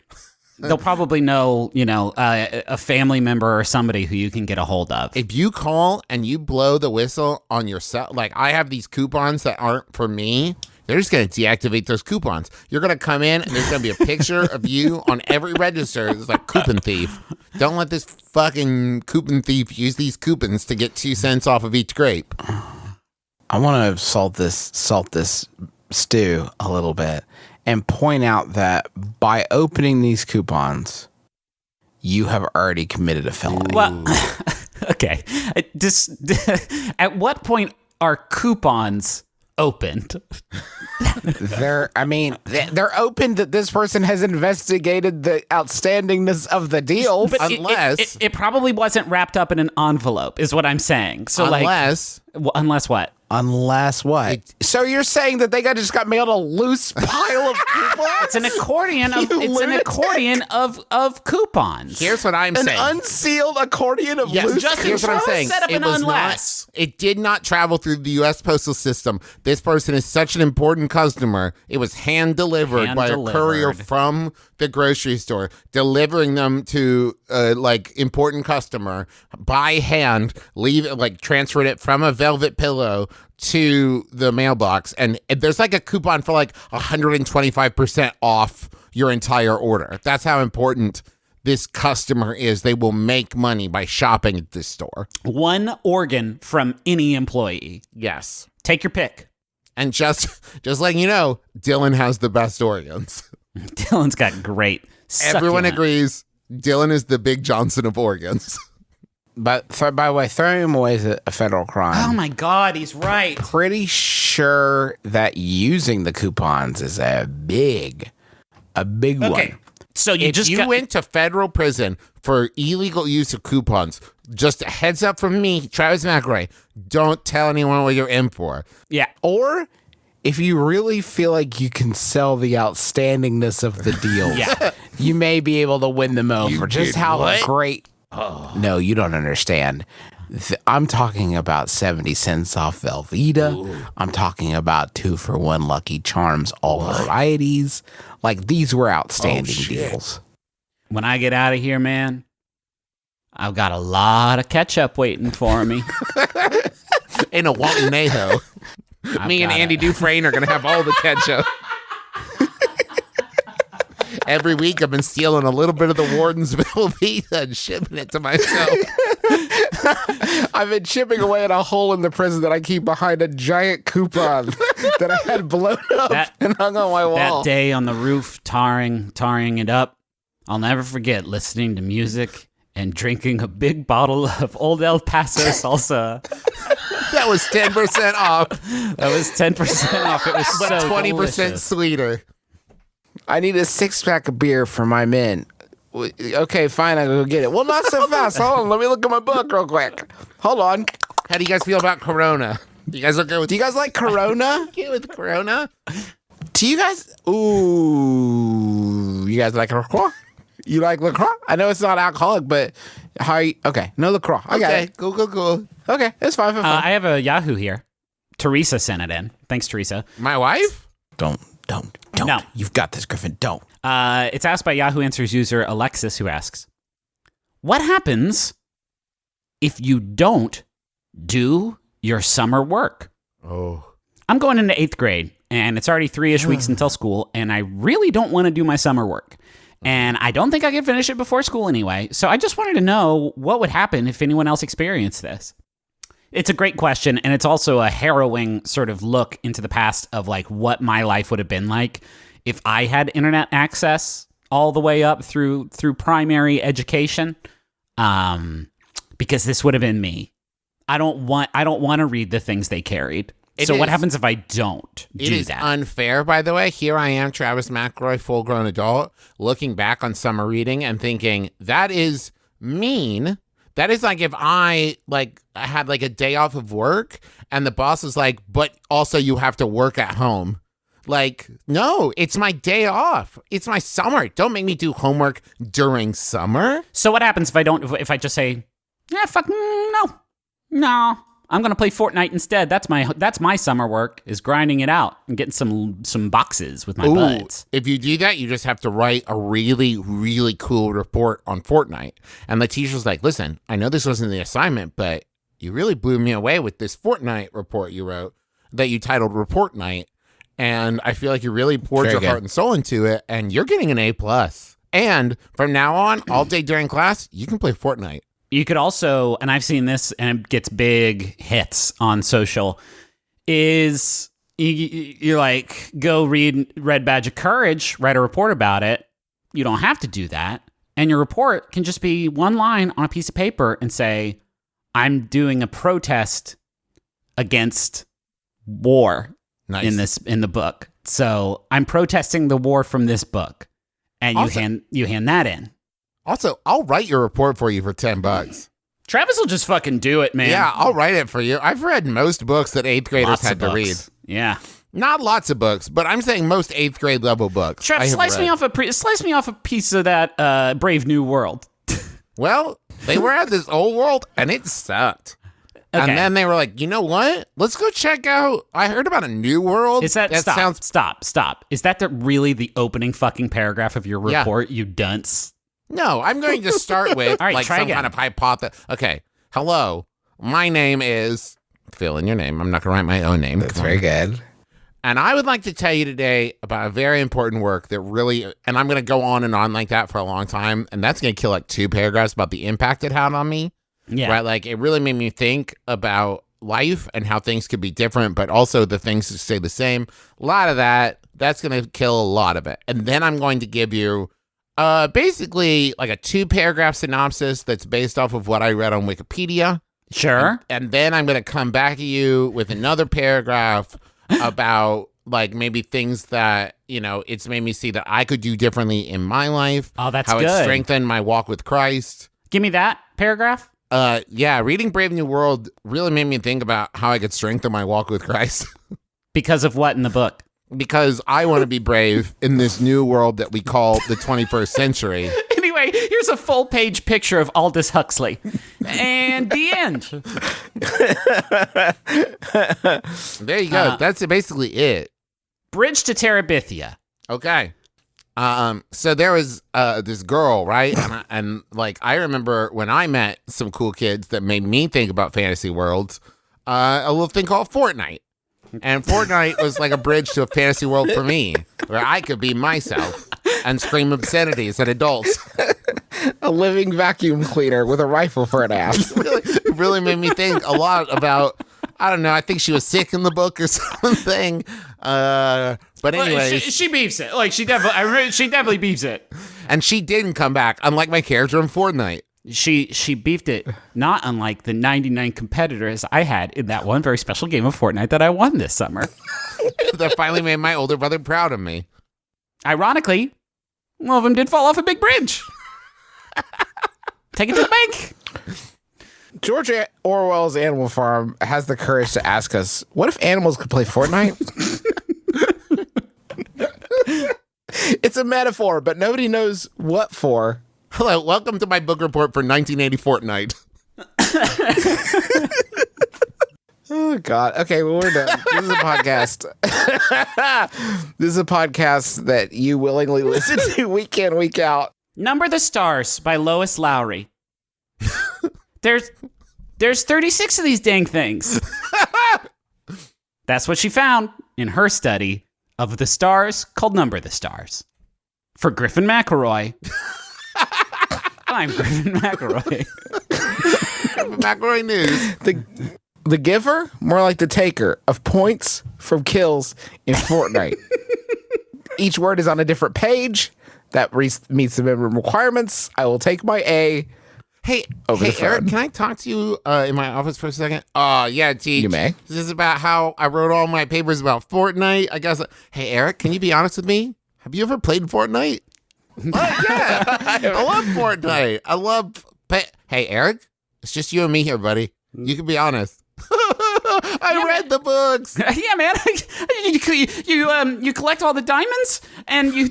They'll probably know, a family member or somebody who you can get a hold of.
If you call and you blow the whistle on yourself, I have these coupons that aren't for me, they're just going to deactivate those coupons. You're going to come in and there's going to be a picture of you on every register. It's like coupon thief. Don't let this fucking coupon thief use these coupons to get 2 cents off of each grape.
I want to salt this stew a little bit and point out that by opening these coupons, you have already committed a felony.
Well, okay. At what point are coupons opened.
They're open that this person has investigated the outstandingness of the deal.
But it probably wasn't wrapped up in an envelope, is what I'm saying. So
unless
what?
Unless what? So you're saying that they just got mailed a loose pile of coupons?
It's an accordion of coupons.
here's what I'm saying.
An unsealed accordion of loose coupons?
Here's what I'm saying.
Set up
It
an
was
unless.
not. It did not travel through the U.S. postal system. This person is such an important customer. It was hand delivered by a courier from the grocery store, delivering them to important customer by hand. Transferred it from a velvet pillow to the mailbox, and there's a coupon for 125% off your entire order. That's how important this customer is. They will make money by shopping at this store.
One organ from any employee.
Yes.
Take your pick.
And just letting you know, Dylan has the best organs.
Dylan's got great.
Everyone
succulent.
agrees Dylan is the Big Johnson of organs.
But by the way, throwing him away is a federal crime.
Oh my God, he's right.
Pretty sure that using the coupons is a big one.
So you
If went to federal prison for illegal use of coupons, just a heads up from me, Travis McElroy, don't tell anyone what you're in for.
Yeah.
Or if you really feel like you can sell the outstandingness of the deal, you may be able to win them over. Just how great. Oh. No, you don't understand. I'm talking about 70 cents off Velveeta. Ooh. I'm talking about 2-for-1 Lucky Charms, all varieties. These were outstanding deals.
When I get out of here, man, I've got a lot of ketchup waiting for me.
In a Walton Ajo. Me and Andy Dufresne are going to have all the ketchup. Every week I've been stealing a little bit of the Warden's Velveeta and shipping it to myself.
I've been chipping away at a hole in the prison that I keep behind a giant coupon that I had blown up and hung on my wall.
That day on the roof, tarring it up, I'll never forget listening to music and drinking a big bottle of Old El Paso salsa.
That was 10% off.
That was 10% off. It was so
20%
delicious.
sweeter.
I need a 6-pack of beer for my men. Okay, fine, I'll go get it. Well, not so fast. Hold on, let me look at my book real quick. Hold on.
How do you guys feel about Corona? You guys okay with?
Do you guys like Corona?
Okay with Corona?
Do you guys? Ooh, you guys like LaCroix? You like LaCroix? I know it's not alcoholic, but okay, no LaCroix. I got it.
Cool.
Okay, it's fine.
I have a Yahoo here. Teresa sent it in. Thanks, Teresa.
My wife?
Don't.
No.
You've got this, Griffin. Don't.
It's asked by Yahoo Answers user Alexis, who asks, what happens if you don't do your summer work?
Oh.
I'm going into 8th grade, and it's already 3-ish weeks until school, and I really don't want to do my summer work. And I don't think I can finish it before school anyway. So I just wanted to know what would happen if anyone else experienced this. It's a great question, and it's also a harrowing sort of look into the past of what my life would have been like if I had internet access all the way up through primary education. Because this would have been me. I don't want to read the things they carried. What happens if I don't do that?
It is unfair, by the way. Here I am, Travis McElroy, full-grown adult, looking back on summer reading and thinking, that is mean. That is if I had a day off of work and the boss is but also you have to work at home. No, it's my day off. It's my summer. Don't make me do homework during summer.
So what happens if I just say, yeah, fuck, no, I'm going to play Fortnite instead. That's my summer work, is grinding it out and getting some boxes with my buds.
If you do that, you just have to write a really, really cool report on Fortnite. And the teacher's like, listen, I know this wasn't the assignment, but you really blew me away with this Fortnite report you wrote that you titled Report Night. And I feel like you really poured your heart and soul into it, and you're getting an A+. And from now on, all day during class, you can play Fortnite.
You could also, and I've seen this, and it gets big hits on social, is you go read Red Badge of Courage, write a report about it. You don't have to do that. And your report can just be one line on a piece of paper and say, I'm doing a protest against war.
Nice.
in the book. So I'm protesting the war from this book, and you hand that in.
Also, I'll write your report for you for $10.
Travis will just fucking do it, man.
Yeah, I'll write it for you. I've read most books that 8th graders
Lots
had
of
to read.
books. Yeah.
Not lots of books, but I'm saying most 8th grade level books.
Trev,
I have
slice
read.
me off a piece of that Brave New World.
Well, they were at this old world, and it sucked.
Okay.
And then they were like, you know what? Let's go check out. I heard about a new world.
Is that stop? Is that really the opening fucking paragraph of your report, you dunce?
No, I'm going to start with
All right,
like
try
some
again.
kind of hypothesis. Okay. Hello. My name is, fill in your name. I'm not going to write my own name.
That's very good.
And I would like to tell you today about a very important work that really, and I'm going to go on and on like that for a long time. And that's going to kill like 2 paragraphs about the impact it had on me.
Yeah.
Right? Like it really made me think about life and how things could be different, but also the things that stay the same. A lot of that's going to kill a lot of it. And then I'm going to give you basically like a 2-paragraph synopsis that's based off of what I read on Wikipedia.
Sure.
And then I'm going to come back at you with another paragraph about like maybe things that, it's made me see that I could do differently in my life.
Oh, that's
how
good.
it strengthened my walk with Christ.
Give me that paragraph.
Yeah, reading Brave New World really made me think about how I could strengthen my walk with Christ.
Because of what in the book?
Because I want to be brave in this new world that we call the 21st century.
Anyway, here's a full-page picture of Aldous Huxley. And the end.
There you go. That's basically it.
Bridge to Terabithia.
Okay. So there was this girl, right? And like I remember when I met some cool kids that made me think about fantasy worlds, a little thing called Fortnite. And Fortnite was like a bridge to a fantasy world for me, where I could be myself and scream obscenities at adults.
A living vacuum cleaner with a rifle for an ass.
It really made me think a lot about, I don't know, I think she was sick in the book or something. But anyway.
She beefs it. Like, she definitely beefs it.
And she didn't come back, unlike my character in Fortnite.
She beefed it, not unlike the 99 competitors I had in that one very special game of Fortnite that I won this summer.
That finally made my older brother proud of me.
Ironically, one of them did fall off a big bridge. Take it to the bank.
George Orwell's Animal Farm has the courage to ask us, what if animals could play Fortnite? It's a metaphor, but nobody knows what for.
Hello, welcome to my book report for 1980 Fortnite.
Oh, God. Okay, well, we're done. This is a podcast. This is a podcast that you willingly listen to week in, week out.
Number the Stars by Lois Lowry. There's 36 of these dang things. That's what she found in her study of the stars called Number the Stars. For Griffin McElroy. I'm Griffin McElroy.
McElroy News.
The giver, more like the taker of points from kills in Fortnite. Each word is on a different page that meets the minimum requirements. I will take my A.
Hey,
Over the phone.
Eric, can I talk to you in my office for a second? Yeah, Teach.
You may.
This is about how I wrote all my papers about Fortnite. I guess. Hey, Eric, can you be honest with me? Have you ever played Fortnite? Oh, yeah. I love Fortnite. Hey, Eric, it's just you and me here, buddy. You can be honest. I read the books.
Yeah, man. You collect all the diamonds, and you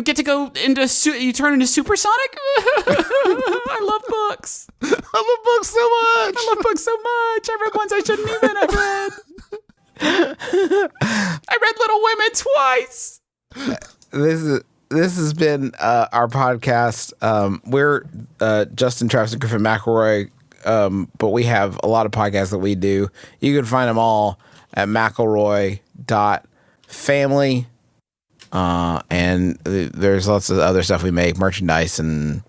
get to go into you turn into supersonic. I love books.
I love books so much.
I love books so much. I read ones I shouldn't even have read. I read Little Women twice.
This has been our podcast. We're Justin, Travis, and Griffin McElroy. But we have a lot of podcasts that we do. You can find them all at McElroy.family. And there's lots of other stuff we make, merchandise and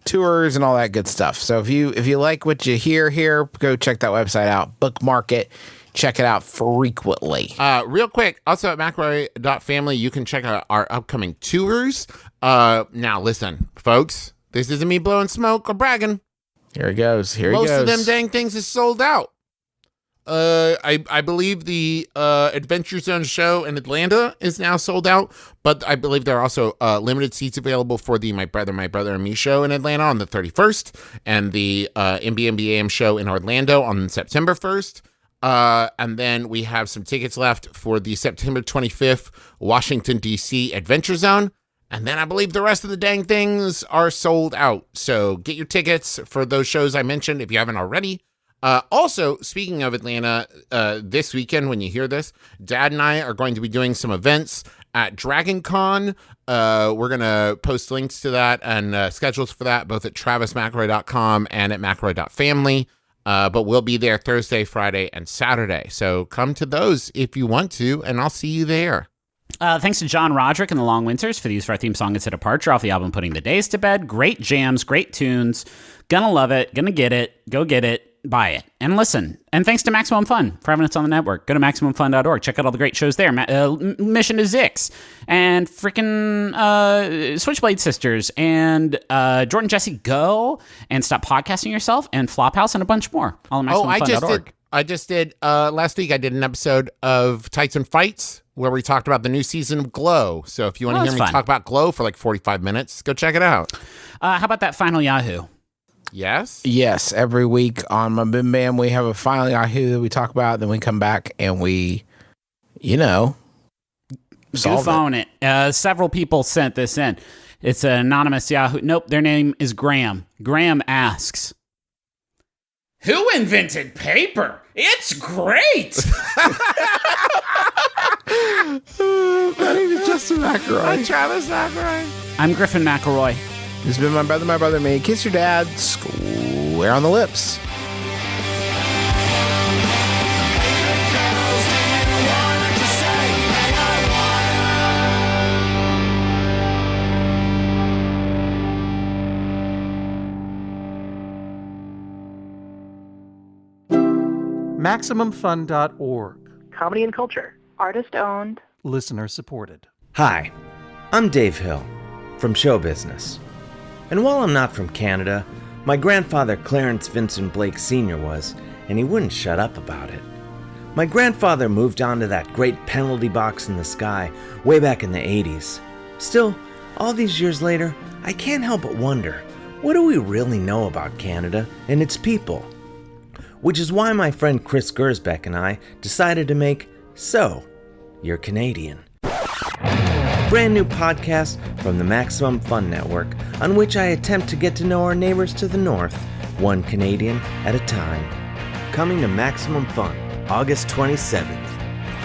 tours and all that good stuff. So if you like what you hear here, go check that website out, bookmark it, check it out frequently.
Real quick, also at McElroy.family, you can check out our upcoming tours. Now listen, folks, this isn't me blowing smoke or bragging.
Here it goes.
Most of them dang things is sold out. I believe the Adventure Zone show in Atlanta is now sold out, but I believe there are also limited seats available for the My Brother and Me show in Atlanta on the 31st, and the MBMBaM show in Orlando on September 1st. And then we have some tickets left for the September 25th Washington, D.C. Adventure Zone. And then I believe the rest of the dang things are sold out. So get your tickets for those shows I mentioned if you haven't already. Also, speaking of Atlanta, this weekend when you hear this, Dad and I are going to be doing some events at Dragon Con. We're going to post links to that and schedules for that both at travismcelroy.com and at mcelroy.family. But we'll be there Thursday, Friday, and Saturday. So come to those if you want to, and I'll see you there.
Thanks to John Roderick and the Long Winters for the use of our theme song, It's a Departure, off the album Putting the Days to Bed. Great jams, great tunes. Gonna love it, gonna get it, go get it, buy it, and listen. And thanks to Maximum Fun for having us on the network. Go to MaximumFun.org. Check out all the great shows there. Mission to Zix, and freaking Switchblade Sisters, and Jordan Jesse Go, and Stop Podcasting Yourself, and Flophouse, and a bunch more. All at MaximumFun.org.
I just did, last week I did an episode of Tights and Fights where we talked about the new season of Glow. So if you want to hear me talk about Glow for like 45 minutes, go check it out.
How about that final Yahoo?
Yes?
Yes, every week on my MBMBaM, we have a final Yahoo that we talk about, then we come back and we,
Goof on it. Several people sent this in. It's an anonymous Yahoo. Nope, their name is Graham. Graham asks, who invented paper? It's great!
My name is Justin McElroy.
I'm Travis McElroy.
I'm Griffin McElroy.
This has been My Brother and Me. Kiss your dad square on the lips.
MaximumFun.org.
Comedy and culture. Artist owned.
Listener supported.
Hi, I'm Dave Hill from Show Business. And while I'm not from Canada, my grandfather Clarence Vincent Blake Sr. was, and he wouldn't shut up about it. My grandfather moved on to that great penalty box in the sky way back in the 80s. Still, all these years later, I can't help but wonder, what do we really know about Canada and its people? Which is why my friend Chris Gersbeck and I decided to make So, You're Canadian. Brand new podcast from the Maximum Fun Network, on which I attempt to get to know our neighbors to the north, one Canadian at a time. Coming to Maximum Fun, August 27th.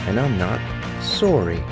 And I'm not sorry.